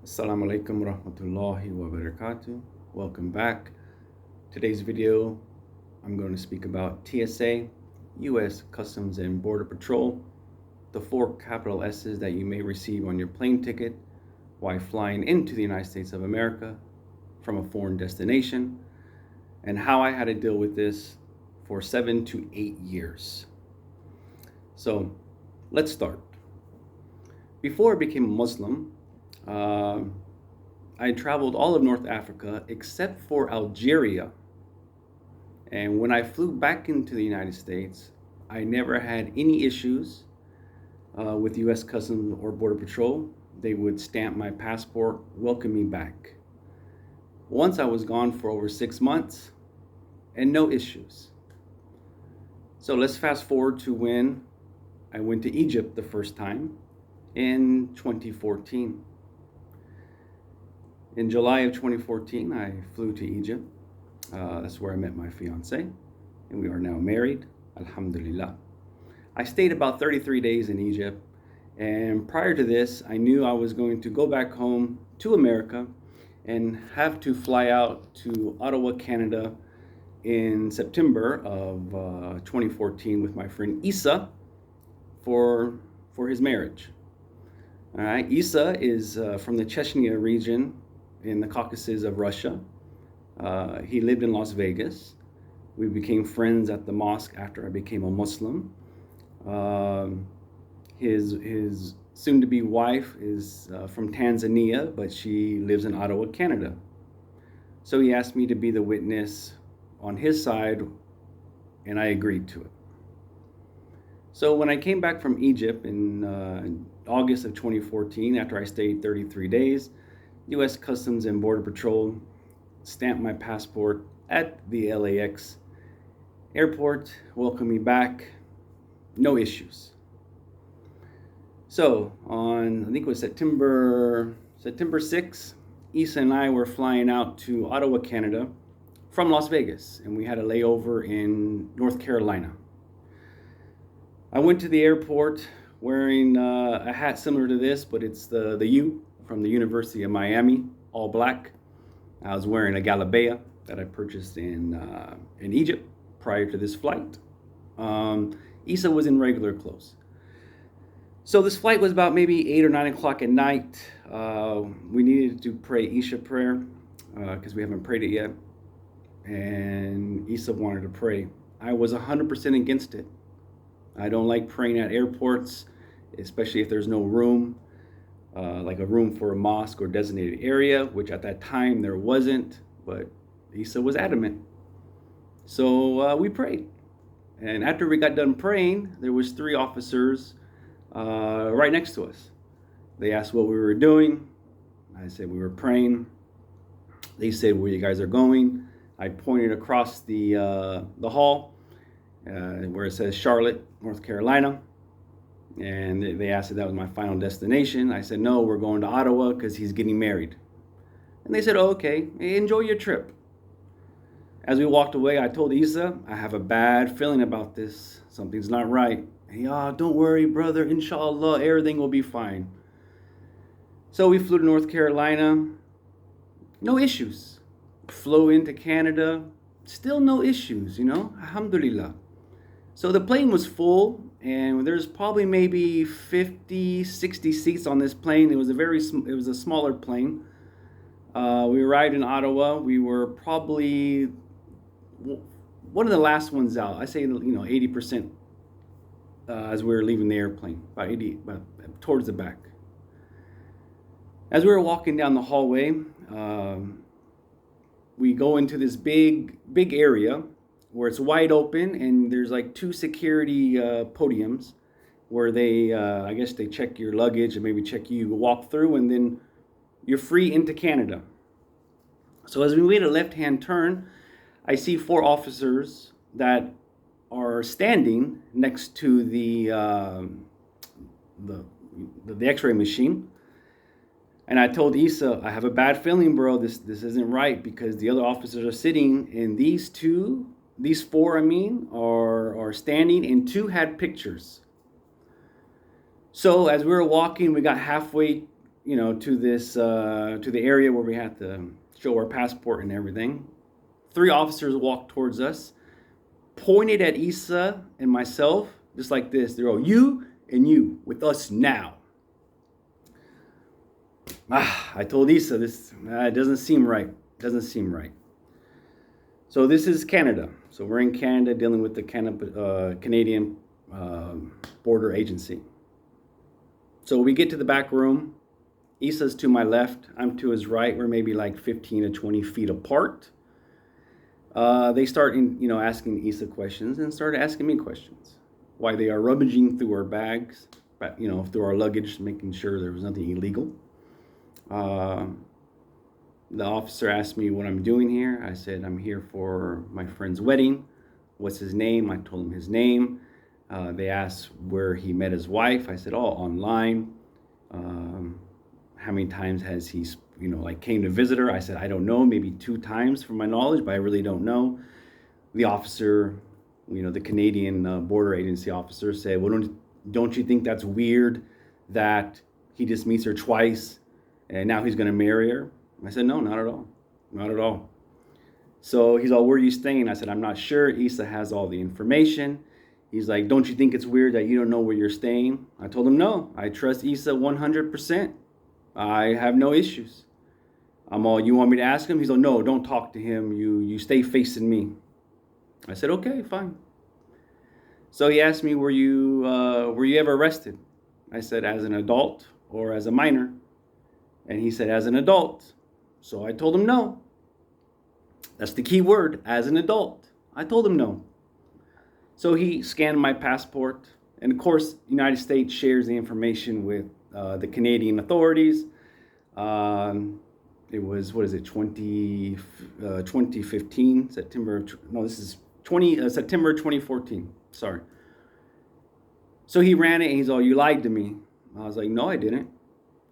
Assalamu alaikum warahmatullahi wabarakatuh. Welcome back. Today's video, I'm going to speak about TSA, US Customs and Border Patrol, the 4 capital S's that you may receive on your plane ticket while flying into the United States of America from a foreign destination, and how I had to deal with this for 7 to 8 years. So let's start. Before I became a Muslim, I traveled all of North Africa except for Algeria. And when I flew back into the United States, I never had any issues with US Customs or Border Patrol. They would stamp my passport, welcome me back. Once I was gone for over 6 months and no issues. So let's fast forward to when I went to Egypt the first time in 2014. In July of 2014, I flew to Egypt. That's where I met my fiance, and we are now married, alhamdulillah. I stayed about 33 days in Egypt, and prior to this, I knew I was going to go back home to America and have to fly out to Ottawa, Canada in September of 2014 with my friend Isa for his marriage. All right, Isa is from the Chechnya region in the Caucasus of Russia. He lived in Las Vegas. We became friends at the mosque after I became a Muslim. His soon-to-be wife is from Tanzania, but she lives in Ottawa, Canada. So he asked me to be the witness on his side, and I agreed to it. So when I came back from Egypt in August of 2014, after I stayed 33 days, US Customs and Border Patrol stamped my passport at the LAX airport, welcomed me back, no issues. So on, I think it was September 6th, Isa and I were flying out to Ottawa, Canada from Las Vegas, and we had a layover in North Carolina. I went to the airport wearing a hat similar to this, but it's the U from the University of Miami, all black. I was wearing a Galabea that I purchased in Egypt prior to this flight. Isa was in regular clothes. So this flight was about maybe 8 or 9 o'clock at night. We needed to pray Isha prayer because we haven't prayed it yet. And Isa wanted to pray. I was 100% against it. I don't like praying at airports, especially if there's no room. Like a room for a mosque or designated area, which at that time there wasn't, but Isa was adamant. So we prayed. And after we got done praying, there was 3 officers right next to us. They asked what we were doing. I said we were praying. They said where you guys are going. I pointed across the hall where it says Charlotte, North Carolina. And they asked if that was my final destination. I said, no, we're going to Ottawa because he's getting married. And they said, oh, okay, enjoy your trip. As we walked away, I told Isa, I have a bad feeling about this. Something's not right. Hey, don't worry, brother. Inshallah, everything will be fine. So we flew to North Carolina. No issues. Flew into Canada. Still no issues, Alhamdulillah. So the plane was full, and there's probably maybe 50, 60 seats on this plane. It was a smaller plane. We arrived in Ottawa. We were probably one of the last ones out. I say 80% as we were leaving the airplane, about 80, but towards the back. As we were walking down the hallway, we go into this big area where it's wide open, and there's like 2 security podiums where they, I guess they check your luggage and maybe check you, walk through, and then you're free into Canada. So as we made a left-hand turn, I see 4 officers that are standing next to the X-ray machine. And I told Isa, I have a bad feeling, bro. This isn't right, because the other officers are sitting, and these 4, are standing, and 2 had pictures. So as we were walking, we got halfway to this to the area where we had to show our passport and everything. 3 officers walked towards us, pointed at Issa and myself, just like this. They're all, you and you with us now. I told Issa, this doesn't seem right. Doesn't seem right. So this is Canada. So we're in Canada dealing with the Canadian Border Agency. So we get to the back room. Issa's to my left. I'm to his right. We're maybe like 15 to 20 feet apart. They start asking Issa questions and started asking me questions. Why they are rummaging through our bags, through our luggage, making sure there was nothing illegal. The officer asked me what I'm doing here. I said, I'm here for my friend's wedding. What's his name? I told him his name. They asked where he met his wife. I said, online. How many times has he, came to visit her? I said, I don't know, maybe 2 times from my knowledge, but I really don't know. The officer, the Canadian Border Agency officer said, well, don't you think that's weird that he just meets her twice and now he's going to marry her? I said, no, not at all. Not at all. So he's all, where are you staying? I said, I'm not sure. Issa has all the information. He's like, don't you think it's weird that you don't know where you're staying? I told him, no, I trust Issa 100%. I have no issues. I'm all, you want me to ask him? He's like, no, don't talk to him. You stay facing me. I said, okay, fine. So he asked me, were you ever arrested? I said, as an adult or as a minor? And he said, as an adult. So I told him no. That's the key word, as an adult. I told him no. So he scanned my passport. And of course, the United States shares the information with the Canadian authorities. It was, 2015, September 2014, sorry. So he ran it and he's all, you lied to me. I was like, no, I didn't.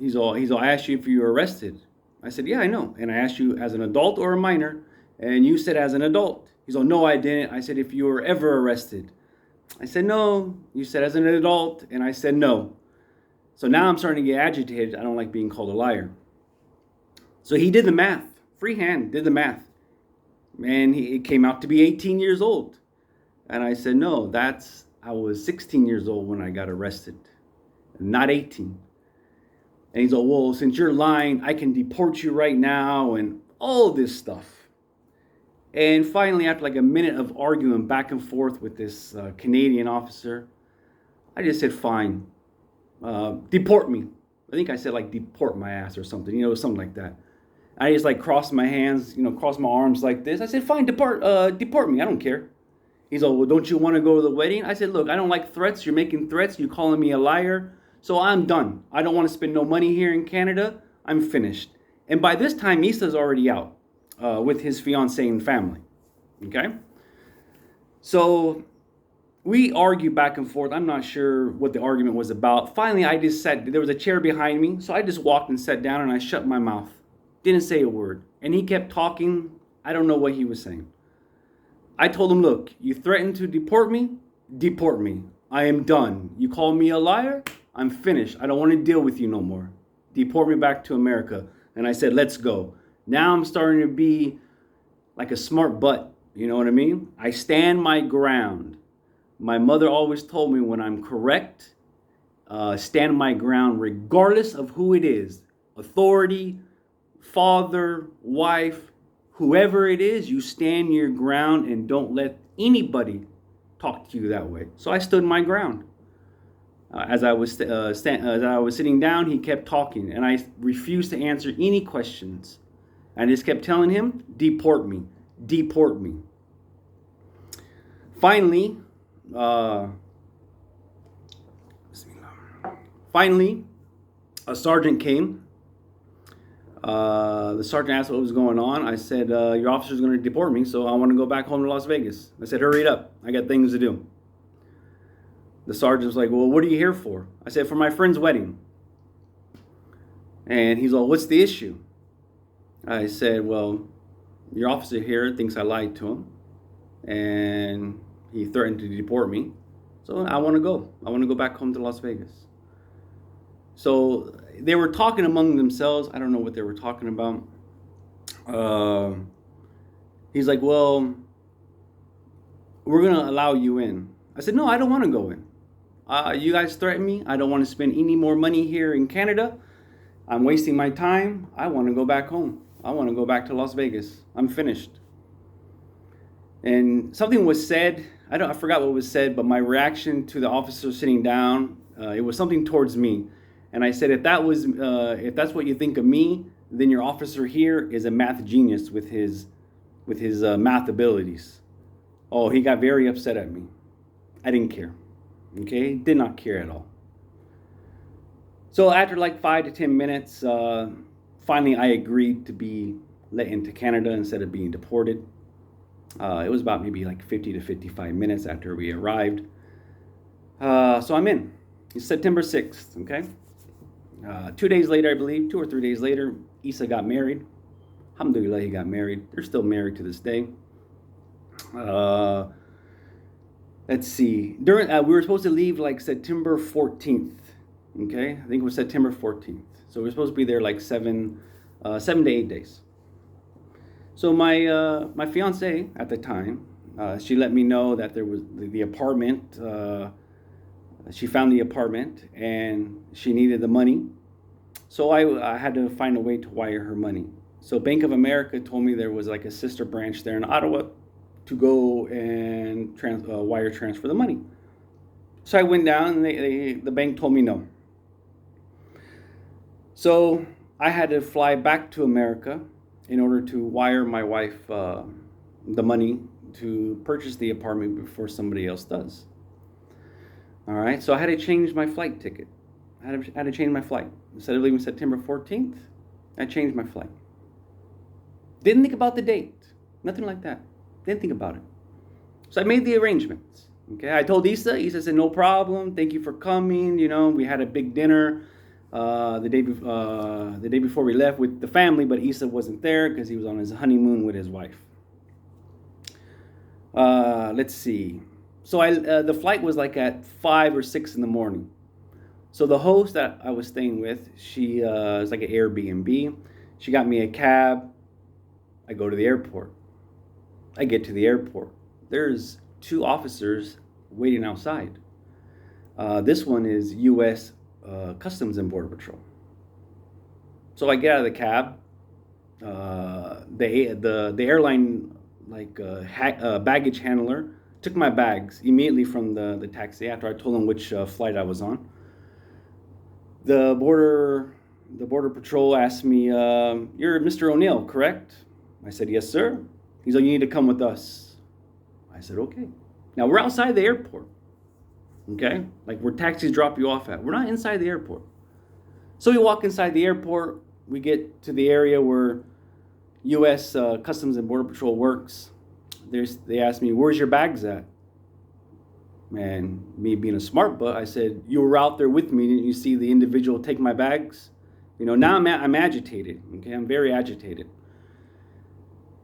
He's all, I asked you if you were arrested. I said, yeah, I know. And I asked you as an adult or a minor, and you said as an adult. He's all, no, I didn't. I said, if you were ever arrested. I said, no. You said as an adult, and I said no. So now I'm starting to get agitated. I don't like being called a liar. So he did the math, freehand, did the math. And it came out to be 18 years old. And I said, no, I was 16 years old when I got arrested, not 18. And he's like, well, since you're lying, I can deport you right now and all this stuff. And finally, after like a minute of arguing back and forth with this Canadian officer, I just said, fine, deport me. I think I said like deport my ass or something, something like that. I just like crossed my hands, crossed my arms like this. I said, fine, deport me. I don't care. He's like, well, don't you want to go to the wedding? I said, look, I don't like threats. You're making threats. You're calling me a liar. So I'm done. I don't want to spend no money here in Canada. I'm finished. And by this time, Issa's already out with his fiancée and family. Okay? So we argued back and forth. I'm not sure what the argument was about. Finally, I just there was a chair behind me. So I just walked and sat down and I shut my mouth. Didn't say a word. And he kept talking. I don't know what he was saying. I told him, look, you threatened to deport me? Deport me. I am done. You call me a liar? I'm finished. I don't want to deal with you no more. Deport me back to America. And I said, let's go. Now I'm starting to be like a smart butt. You know what I mean? I stand my ground. My mother always told me when I'm correct, stand my ground regardless of who it is. Authority, father, wife, whoever it is, you stand your ground and don't let anybody talk to you that way. So I stood my ground. As I was sitting down, he kept talking, and I refused to answer any questions. I just kept telling him, deport me, deport me. Finally, a sergeant came. The sergeant asked what was going on. I said, your officer's going to deport me, so I want to go back home to Las Vegas. I said, hurry it up. I got things to do. The sergeant was like, well, what are you here for? I said, for my friend's wedding. And he's like, what's the issue? I said, well, your officer here thinks I lied to him. And he threatened to deport me. So I want to go. I want to go back home to Las Vegas. So they were talking among themselves. I don't know what they were talking about. He's like, well, we're going to allow you in. I said, no, I don't want to go in. You guys threaten me. I don't want to spend any more money here in Canada. I'm wasting my time. I want to go back home. I want to go back to Las Vegas. I'm finished. And something was said. I forgot what was said, but my reaction to the officer sitting down, it was something towards me. And I said, if that's what you think of me, then your officer here is a math genius with his math abilities. Oh, he got very upset at me. I didn't care. Okay, did not care at all. So after like 5 to 10 minutes, finally I agreed to be let into Canada instead of being deported. It was about maybe like 50 to 55 minutes after we arrived. So I'm in. It's September 6th, okay? 2 days later, I believe, 2 or 3 days later, Issa got married. Alhamdulillah, he got married. They're still married to this day. Let's see. We were supposed to leave like September 14th. Okay, I think it was September 14th. So we were supposed to be there like 7 to 8 days. So my fiance at the time, she let me know that there was the apartment. She found the apartment and she needed the money. So I had to find a way to wire her money. So Bank of America told me there was like a sister branch there in Ottawa to go and wire transfer the money. So I went down and the bank told me no. So I had to fly back to America in order to wire my wife the money to purchase the apartment before somebody else does. All right, so I had to change my flight ticket. I had to change my flight. Instead of leaving September 14th, I changed my flight. Didn't think about the date, nothing like that. Didn't think about it. So I made the arrangements. Okay, I told Issa. Issa said, no problem. Thank you for coming. You know, we had a big dinner the day before we left with the family, but Issa wasn't there because he was on his honeymoon with his wife. Let's see. So the flight was like at 5 or 6 in the morning. So the host that I was staying with, she is like an Airbnb. She got me a cab. I go to the airport. I get to the airport. There's 2 officers waiting outside. This one is U.S. Customs and Border Patrol. So I get out of the cab. The airline baggage handler took my bags immediately from the taxi after I told him which flight I was on. The border patrol asked me, "You're Mr. O'Neill, correct?" I said, "Yes, sir." He's like, "You need to come with us." I said, "Okay." Now we're outside the airport. Okay? Like where taxis drop you off at. We're not inside the airport. So we walk inside the airport. We get to the area where U.S. Customs and Border Patrol works. They asked me, "Where's your bags at?" And me being a smart butt, I said, "You were out there with me. Didn't you see the individual take my bags?" You know, now I'm agitated. Okay, I'm very agitated.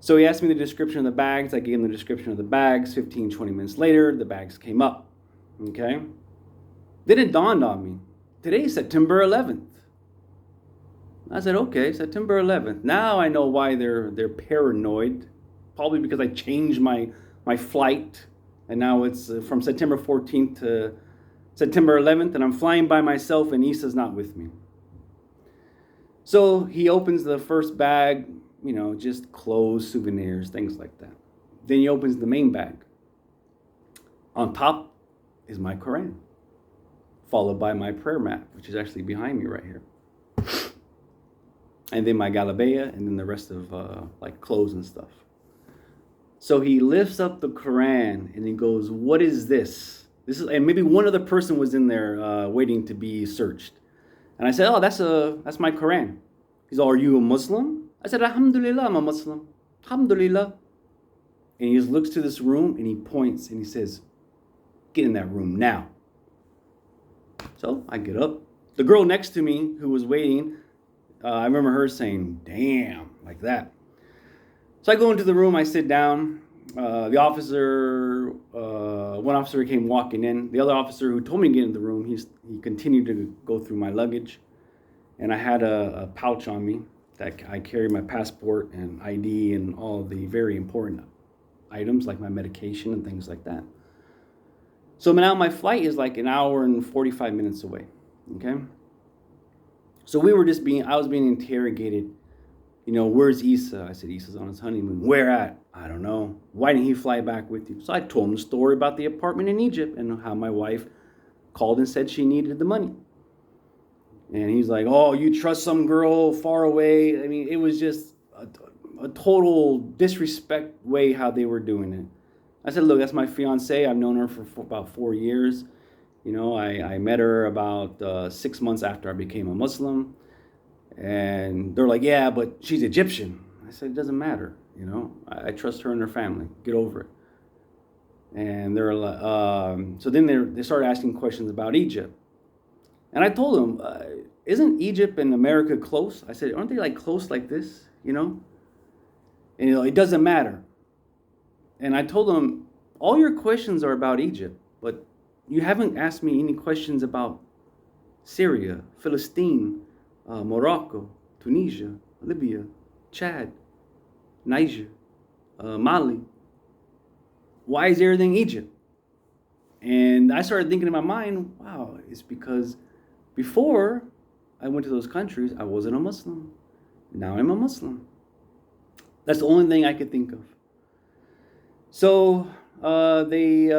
So he asked me the description of the bags. I gave him the description of the bags. 15, 20 minutes later, the bags came up. Okay? Then it dawned on me. Today's September 11th. I said, okay, September 11th. Now I know why they're paranoid. Probably because I changed my flight. And now it's from September 14th to September 11th. And I'm flying by myself and Issa's not with me. So he opens the first bag. You know, just clothes, souvenirs, things like that. Then he opens the main bag. On top is my Quran, followed by my prayer mat, which is actually behind me right here. And then my galabeya, and then the rest of like clothes and stuff. So he lifts up the Quran and he goes, "What is this?" And maybe one other person was in there waiting to be searched. And I said, "Oh, that's my Quran." He's all, "Are you a Muslim?" I said, "Alhamdulillah, I'm a Muslim. Alhamdulillah." And he just looks to this room and he points and he says, "Get in that room now." So I get up. The girl next to me who was waiting, I remember her saying, "Damn," like that. So I go into the room, I sit down, One officer came walking in. The other officer who told me to get in the room, he continued to go through my luggage. And I had a pouch on me that I carried my passport and ID and all the very important items like my medication and things like that. So now my flight is like an hour and 45 minutes away, okay? So I was being interrogated. Where's Issa? I said, Issa's on his honeymoon. Where at? I don't know. Why didn't he fly back with you? So I told him the story about the apartment in Egypt and how my wife called and said she needed the money. And he's like, oh, you trust some girl far away? I mean, it was just a total disrespect way how they were doing it. I said, look, that's my fiance. I've known her for about 4 years. I met her about 6 months after I became a Muslim. And they're like, yeah, but she's Egyptian. I said, it doesn't matter. I trust her and her family. Get over it. And they're like, so then they started asking questions about Egypt. And I told them, isn't Egypt and America close? I said, aren't they like close like this, And it doesn't matter. And I told them, all your questions are about Egypt, but you haven't asked me any questions about Syria, Palestine, Morocco, Tunisia, Libya, Chad, Niger, Mali. Why is everything Egypt? And I started thinking in my mind, wow, it's because before I went to those countries, I wasn't a Muslim. Now I'm a Muslim. That's the only thing I could think of. So they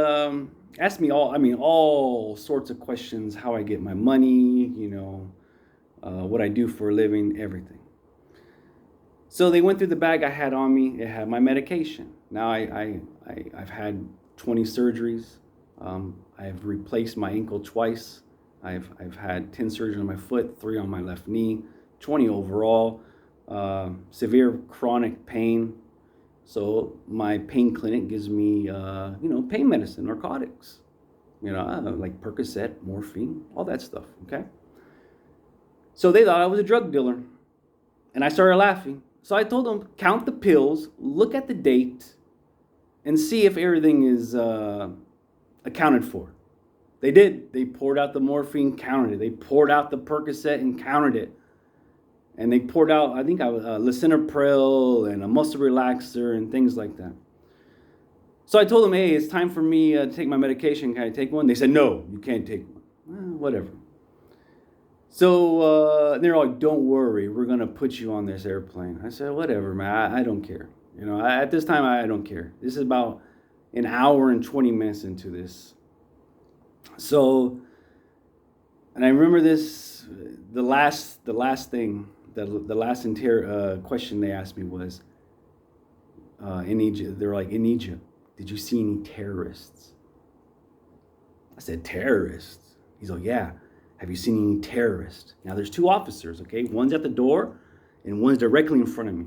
asked me all sorts of questions, how I get my money, what I do for a living, everything. So they went through the bag I had on me. It had my medication. Now I've had 20 surgeries. I've replaced my ankle twice. I've had 10 surgeries on my foot, 3 on my left knee, 20 overall. Severe chronic pain. So my pain clinic gives me, pain medicine, narcotics, like Percocet, morphine, all that stuff, okay? So they thought I was a drug dealer. And I started laughing. So I told them, count the pills, look at the date, and see if everything is accounted for. They did. They poured out the morphine, counted it. They poured out the Percocet and counted it. And they poured out, I think, lisinopril and a muscle relaxer and things like that. So I told them, hey, it's time for me to take my medication. Can I take one? They said, no, you can't take one. Whatever. So they're like, don't worry, we're going to put you on this airplane. I said, whatever, man, I don't care. At this time, I don't care. This is about an hour and 20 minutes into this. So, and I remember this, the last question they asked me was, in Egypt, they're like, in Egypt, did you see any terrorists? I said, terrorists? He's like, yeah. Have you seen any terrorists? Now there's 2 officers, okay? One's at the door and one's directly in front of me.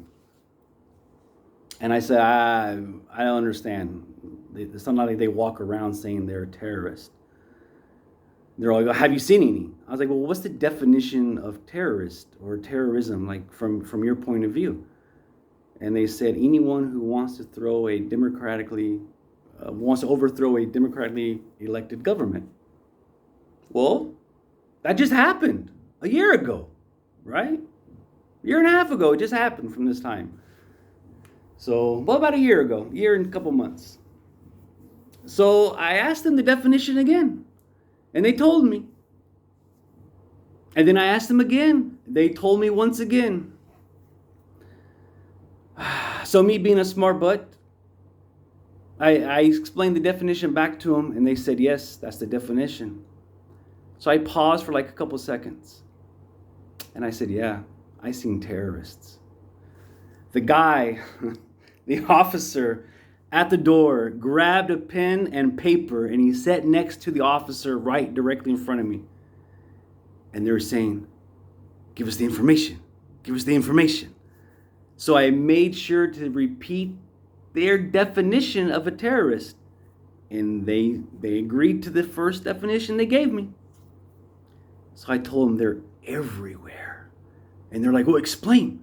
And I said, I don't understand. It's not like they walk around saying they're terrorists. They're like, have you seen any? I was like, well, what's the definition of terrorist or terrorism, like from your point of view? And they said, anyone who wants to overthrow a democratically elected government. Well, that just happened a year ago, right? A year and a half ago, it just happened from this time. So, well, about a year ago, a year and a couple months. So I asked them the definition again, and they told me. And then I asked them again. They told me once again. So me being a smart butt, I explained the definition back to them, and they said, yes, that's the definition. So I paused for like a couple seconds. And I said, yeah, I seen terrorists. The guy, the officer at the door, grabbed a pen and paper, and he sat next to the officer right directly in front of me. And they were saying, give us the information. Give us the information. So I made sure to repeat their definition of a terrorist. And they agreed to the first definition they gave me. So I told them they're everywhere. And they're like, well, explain.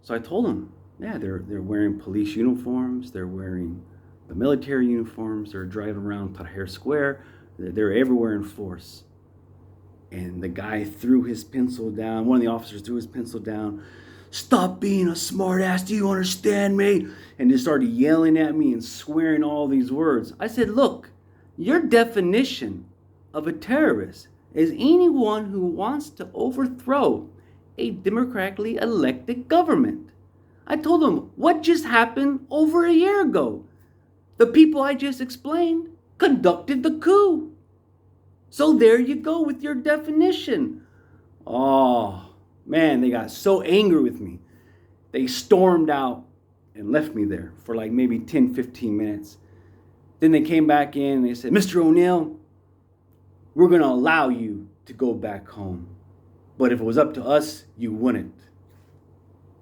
So I told them, Yeah, they're wearing police uniforms. They're wearing the military uniforms. They're driving around Tahrir Square. They're everywhere in force. And the guy threw his pencil down. One of the officers threw his pencil down. Stop being a smartass. Do you understand me? And just started yelling at me and swearing all these words. I said, look, your definition of a terrorist is anyone who wants to overthrow a democratically elected government. I told him, what just happened over a year ago? The people I just explained conducted the coup. So there you go with your definition. Oh, man, they got so angry with me. They stormed out and left me there for like maybe 10, 15 minutes. Then they came back in and they said, Mr. O'Neill, we're going to allow you to go back home. But if it was up to us, you wouldn't.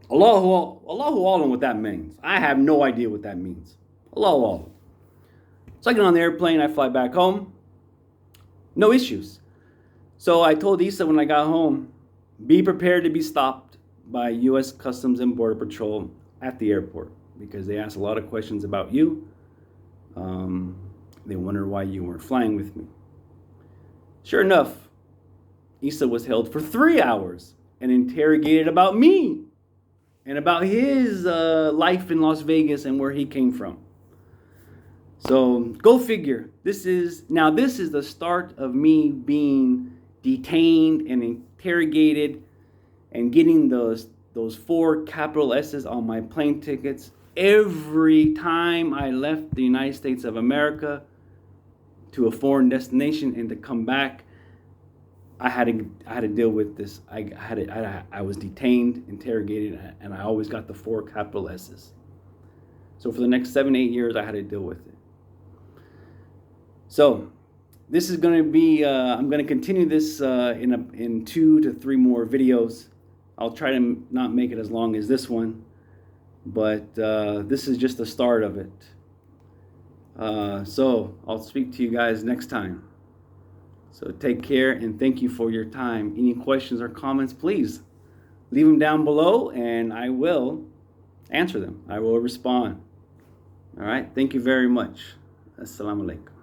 Allahu Alam what that means. I have no idea what that means. Allahu Alam. So I get on the airplane, I fly back home. No issues. So I told Issa when I got home, be prepared to be stopped by U.S. Customs and Border Patrol at the airport because they asked a lot of questions about you. They wondered why you weren't flying with me. Sure enough, Issa was held for 3 hours and interrogated about me and about his life in Las Vegas and where he came from. So go figure. This is the start of me being detained and interrogated and getting those 4 capital S's on my plane tickets every time I left the United States of America to a foreign destination and to come back. I had to deal with this. I was detained, interrogated, and I always got the 4 capital S's. So for the next 7-8 years, I had to deal with it. So this is going to be, I'm going to continue this in 2 to 3 more videos. I'll try to not make it as long as this one, but this is just the start of it. So I'll speak to you guys next time. So take care and thank you for your time. Any questions or comments, please leave them down below and I will answer them. I will respond. All right. Thank you very much. Assalamu alaikum.